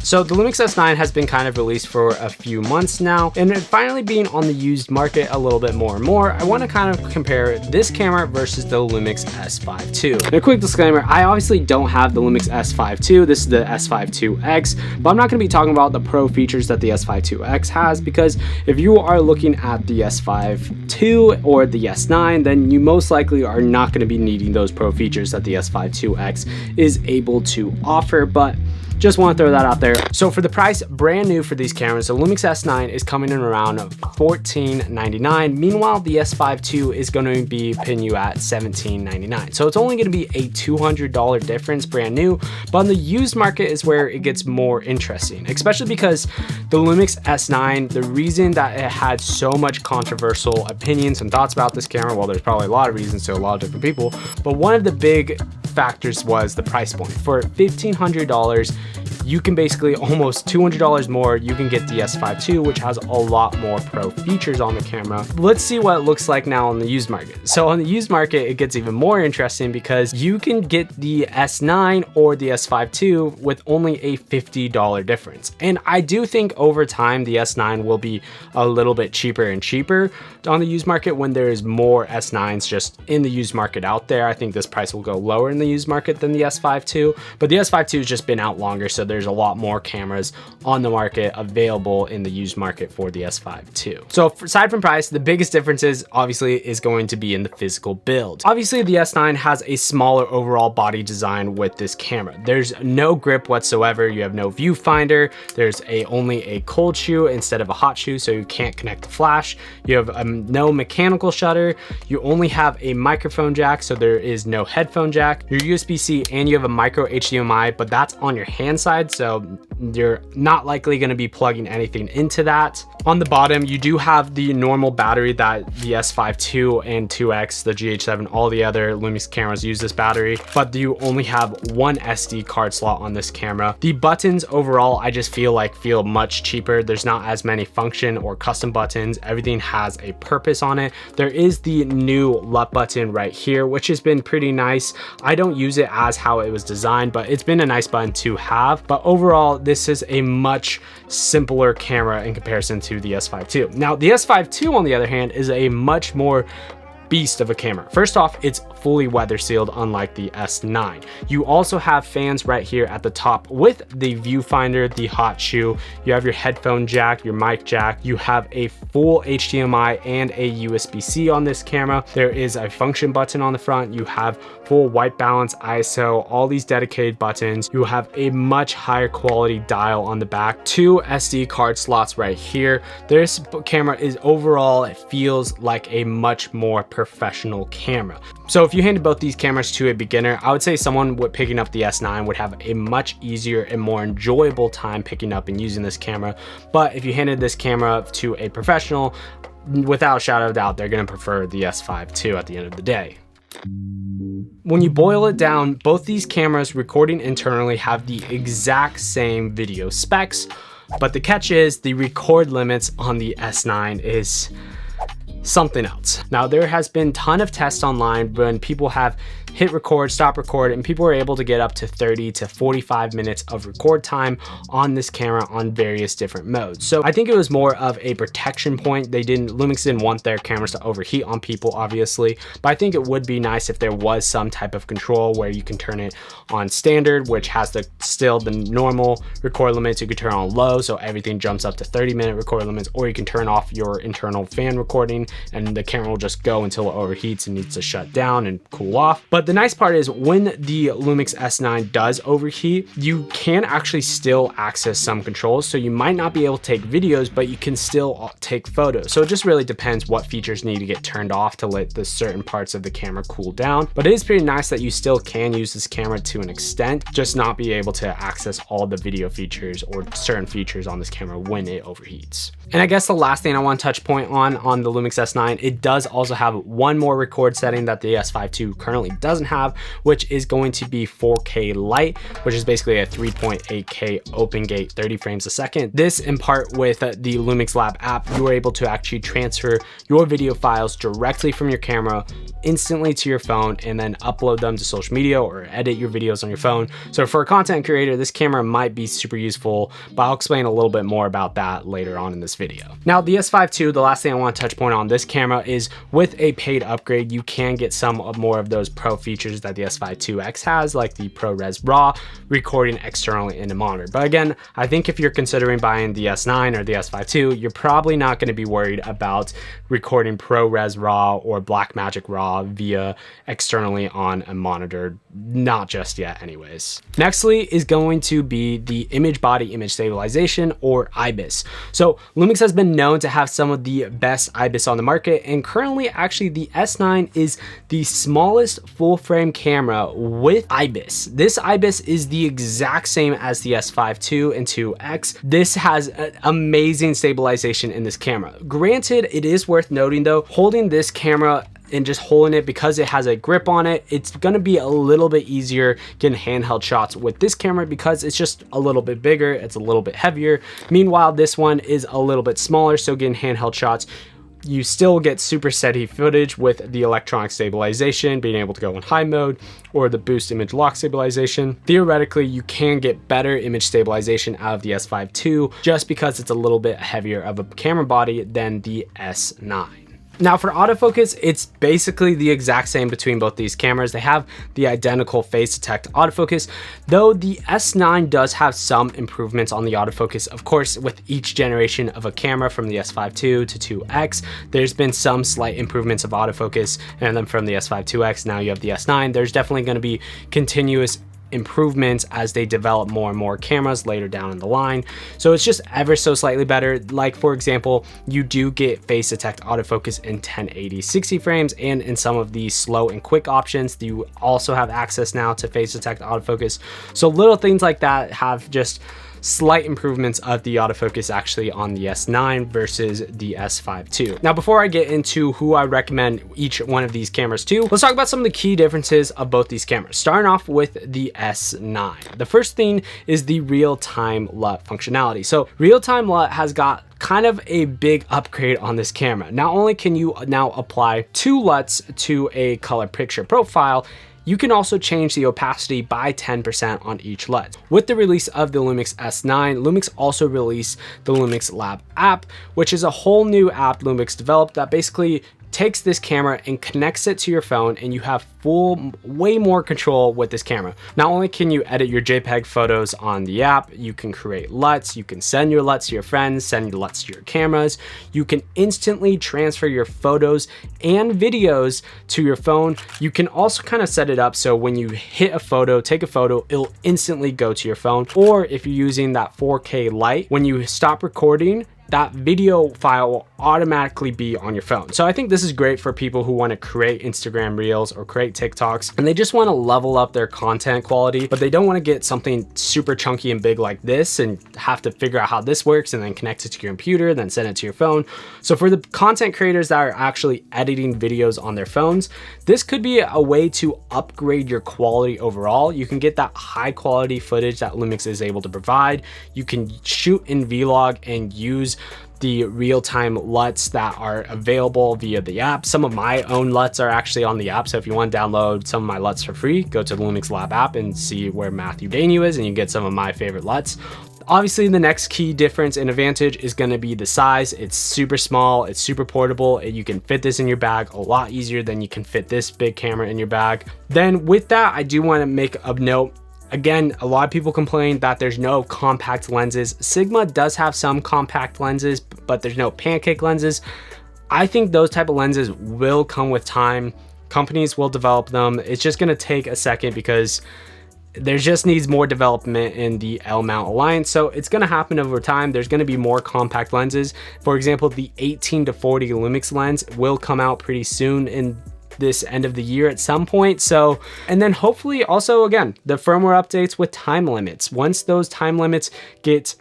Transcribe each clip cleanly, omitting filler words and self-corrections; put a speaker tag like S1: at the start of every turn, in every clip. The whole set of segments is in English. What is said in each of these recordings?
S1: So the Lumix S9 has been kind of released for a few months now, and it finally being on the used market a little bit more and more, I want to kind of compare this camera versus the Lumix S5ii. And a quick disclaimer, I obviously don't have the Lumix S5ii, this is the S5ii X, but I'm not going to be talking about the pro features that the S5ii X has, because if you are looking at the S5ii or the S9, then you most likely are not going to be needing those pro features that the S5ii X is able to offer, but just want to throw that out there. So for the price, brand new for these cameras, the Lumix S9 is coming in around $14.99. Meanwhile, the S5ii is going to be pinning you at $17.99. So it's only going to be a $200 difference brand new, but on the used market is where it gets more interesting, especially because the Lumix S9, the reason that it had so much controversial opinions and thoughts about this camera, well, there's probably a lot of reasons to a lot of different people, but one of the big factors was the price point. For $1,500, you can basically almost $200 more, you can get the S5ii, which has a lot more pro features on the camera. Let's see what it looks like now on the used market. So on the used market, it gets even more interesting because you can get the S9 or the S5ii with only a $50 difference. And I do think over time, the S9 will be a little bit cheaper and cheaper on the used market when there's more S9s just in the used market out there. I think this price will go lower in the used market than the S5ii, but the S5ii has just been out longer, so there's a lot more cameras on the market available in the used market for the S5ii. So aside from price, the biggest differences obviously is going to be in the physical build. Obviously the S9 has a smaller overall body design with this camera. There's no grip whatsoever. You have no viewfinder. There's only a cold shoe instead of a hot shoe, so you can't connect the flash. You have no mechanical shutter. You only have a microphone jack, so there is no headphone jack. Your USB-C, and you have a micro HDMI, but that's on your hand side, so you're not likely going to be plugging anything into that. On the bottom, you do have the normal battery that the S5ii and 2X, the GH7, all the other Lumix cameras use this battery, but you only have one SD card slot on this camera. The buttons overall, I just feel much cheaper. There's not as many function or custom buttons. Everything has a purpose on it. There is the new LUT button right here, which has been pretty nice. I don't use it as how it was designed, but it's been a nice button to have. But overall, this is a much simpler camera in comparison to the S5ii. Now, the S5ii, on the other hand, is a much more beast of a camera. First off, it's fully weather sealed, unlike the S9. You also have fans right here at the top with the viewfinder, the hot shoe. You have your headphone jack, your mic jack. You have a full HDMI and a USB-C on this camera. There is a function button on the front. You have full white balance, ISO, all these dedicated buttons. You have a much higher quality dial on the back, 2 SD card slots right here. This camera is overall, it feels like a much more professional camera. So if you handed both these cameras to a beginner, I would say someone picking up the S9 would have a much easier and more enjoyable time picking up and using this camera. But if you handed this camera to a professional, without a shadow of a doubt, they're going to prefer the S5ii at the end of the day. When you boil it down, both these cameras recording internally have the exact same video specs, but the catch is the record limits on the S9 is something else. Now, there has been a ton of tests online when people have hit record, stop record, and people were able to get up to 30 to 45 minutes of record time on this camera on various different modes. So I think it was more of a protection point. Lumix didn't want their cameras to overheat on people, obviously, but I think it would be nice if there was some type of control where you can turn it on standard, which has still the normal record limits. You can turn on low, so everything jumps up to 30-minute record limits, or you can turn off your internal fan recording and the camera will just go until it overheats and needs to shut down and cool off. But the nice part is when the Lumix S9 does overheat, you can actually still access some controls. So you might not be able to take videos, but you can still take photos. So it just really depends what features need to get turned off to let the certain parts of the camera cool down. But it is pretty nice that you still can use this camera to an extent, just not be able to access all the video features or certain features on this camera when it overheats. And I guess the last thing I want to touch point on the Lumix S9, it does also have one more record setting that the S5ii currently doesn't have, which is going to be 4K Lite, which is basically a 3.8K open gate 30 frames a second. This, in part with the Lumix Lab app, you are able to actually transfer your video files directly from your camera instantly to your phone and then upload them to social media or edit your videos on your phone. So for a content creator, this camera might be super useful, but I'll explain a little bit more about that later on in this video. Now, the S5 II, the last thing I want to touch point on this camera is with a paid upgrade, you can get some more of those pro features that the S5 IIX has, like the ProRes RAW recording externally in the monitor. But again, I think if you're considering buying the S9 or the S5 II, you're probably not going to be worried about recording ProRes RAW or Blackmagic RAW via externally on a monitor, not just yet anyways. Nextly is going to be the image body image stabilization, or IBIS. So Lumix has been known to have some of the best IBIS on the market, and currently actually the S9 is the smallest full frame camera with IBIS. This IBIS is the exact same as the S5 II and 2X. This has amazing stabilization in this camera. Granted, it is worth noting though, holding this camera and just holding it, because it has a grip on it, it's gonna be a little bit easier getting handheld shots with this camera because it's just a little bit bigger, it's a little bit heavier. Meanwhile, this one is a little bit smaller, so getting handheld shots, you still get super steady footage with the electronic stabilization, being able to go in high mode, or the boost image lock stabilization. Theoretically, you can get better image stabilization out of the S5 II just because it's a little bit heavier of a camera body than the S9. Now for autofocus, it's basically the exact same between both these cameras. They have the identical phase detect autofocus, though the S9 does have some improvements on the autofocus. Of course, with each generation of a camera from the S5 II to 2X, there's been some slight improvements of autofocus, and then from the S5 2X, now you have the S9. There's definitely going to be continuous improvements as they develop more and more cameras later down in the line. So it's just ever so slightly better. Like for example, you do get phase detect autofocus in 1080 60 frames, and in some of the slow and quick options, you also have access now to phase detect autofocus. So little things like that have just slight improvements of the autofocus actually on the S9 versus the S5 II. Now, before I get into who I recommend each one of these cameras to, let's talk about some of the key differences of both these cameras. Starting off with the S9. The first thing is the real-time LUT functionality. So real-time LUT has got kind of a big upgrade on this camera. Not only can you now apply 2 LUTs to a color picture profile, you can also change the opacity by 10% on each LUT. With the release of the Lumix S9, Lumix also released the Lumix Lab app, which is a whole new app Lumix developed that basically takes this camera and connects it to your phone, and you have way more control with this camera. Not only can you edit your JPEG photos on the app, you can create LUTs, you can send your LUTs to your friends, send your LUTs to your cameras, you can instantly transfer your photos and videos to your phone. You can also kind of set it up so when you hit a photo, take a photo, it'll instantly go to your phone. Or if you're using that 4K Lite, when you stop recording, that video file will automatically be on your phone. So I think this is great for people who want to create Instagram Reels or create TikToks, and they just want to level up their content quality, but they don't want to get something super chunky and big like this and have to figure out how this works and then connect it to your computer, then send it to your phone. So for the content creators that are actually editing videos on their phones, this could be a way to upgrade your quality overall. You can get that high quality footage that Lumix is able to provide. You can shoot in Vlog and use the real-time LUTs that are available via the app. Some of my own LUTs are actually on the app, so if you want to download some of my LUTs for free, go to the Lumix Lab app and see where Matthew Dangyou is, and you get some of my favorite LUTs. Obviously, the next key difference and advantage is going to be the size. It's super small, it's super portable, and you can fit this in your bag a lot easier than you can fit this big camera in your bag. Then with that, I do want to make a note. Again, a lot of people complain that there's no compact lenses. Sigma does have some compact lenses, but there's no pancake lenses. I think those type of lenses will come with time. Companies will develop them. It's just going to take a second because there just needs more development in the L mount alliance. So it's going to happen over time. There's going to be more compact lenses. For example, the 18-40 Lumix lens will come out pretty soon in this end of the year at some point. So, and then hopefully also, again, the firmware updates with time limits. Once those time limits get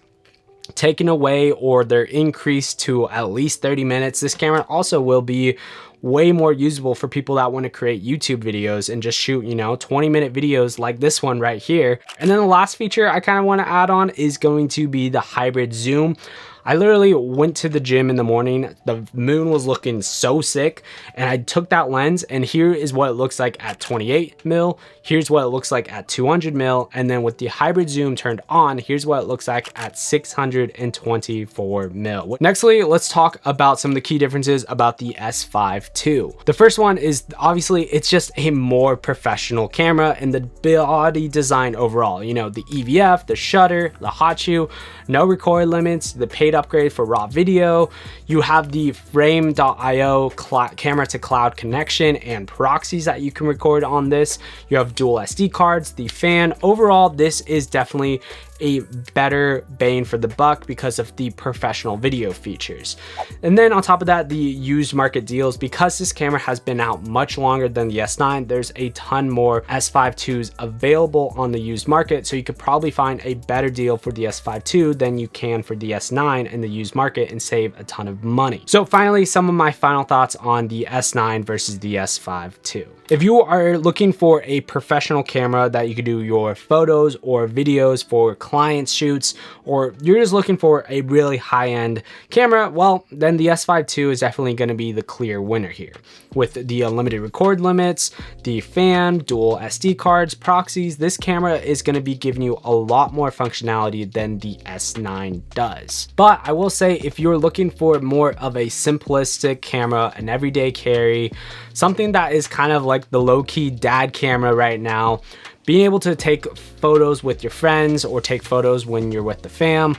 S1: taken away or they're increased to at least 30 minutes, this camera also will be way more usable for people that want to create YouTube videos and just shoot, 20-minute videos like this one right here. And then the last feature I kind of want to add on is going to be the hybrid zoom. I literally went to the gym in the morning. The moon was looking so sick, and I took that lens, and here is what it looks like at 28 mil. Here's what it looks like at 200 mil. And then with the hybrid zoom turned on, here's what it looks like at 624 mil. Nextly, let's talk about some of the key differences about the S5 II. The first one is obviously it's just a more professional camera, and the body design overall, the EVF, the shutter, the hot shoe, no record limits, the paid upgrade for raw video. You have the frame.io camera to cloud connection and proxies that you can record on this. You have dual SD cards, the fan. Overall, this is definitely a better bang for the buck because of the professional video features. And then on top of that, the used market deals, because this camera has been out much longer than the S9, there's a ton more S5 IIs available on the used market, so you could probably find a better deal for the S5 II than you can for the S9 in the used market and save a ton of money. So finally, some of my final thoughts on the S9 versus the S5 II. If you are looking for a professional camera that you could do your photos or videos for client shoots, or you're just looking for a really high-end camera, well, then the S5 II is definitely going to be the clear winner here. With the unlimited record limits, the fan, dual SD cards, proxies, this camera is going to be giving you a lot more functionality than the S9 does. But I will say, if you're looking for more of a simplistic camera, an everyday carry, something that is kind of like the low-key dad camera right now, being able to take photos with your friends or take photos when you're with the fam,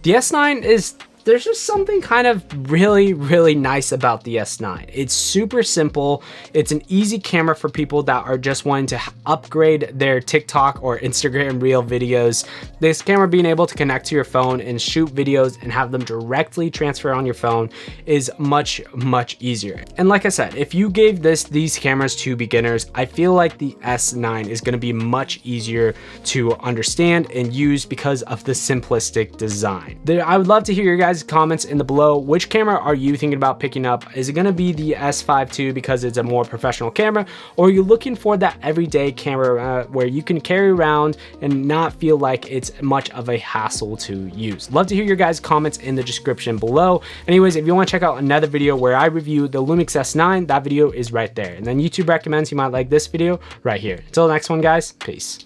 S1: the S9 is, there's just something kind of really nice about the S9. It's super simple. It's an easy camera for people that are just wanting to upgrade their TikTok or Instagram reel videos. This camera being able to connect to your phone and shoot videos and have them directly transfer on your phone is much easier. And like I said, if you gave these cameras to beginners, I feel like the S9 is going to be much easier to understand and use because of the simplistic design. I would love to hear your guys' comments in the below. Which camera are you thinking about picking up? Is it going to be the S5 II because it's a more professional camera, or are you looking for that everyday camera where you can carry around and not feel like it's much of a hassle to use? Love to hear your guys' comments in the description below. Anyways, if you want to check out another video where I review the Lumix S9, that video is right there. And then YouTube recommends you might like this video right here. Until the next one, guys, peace.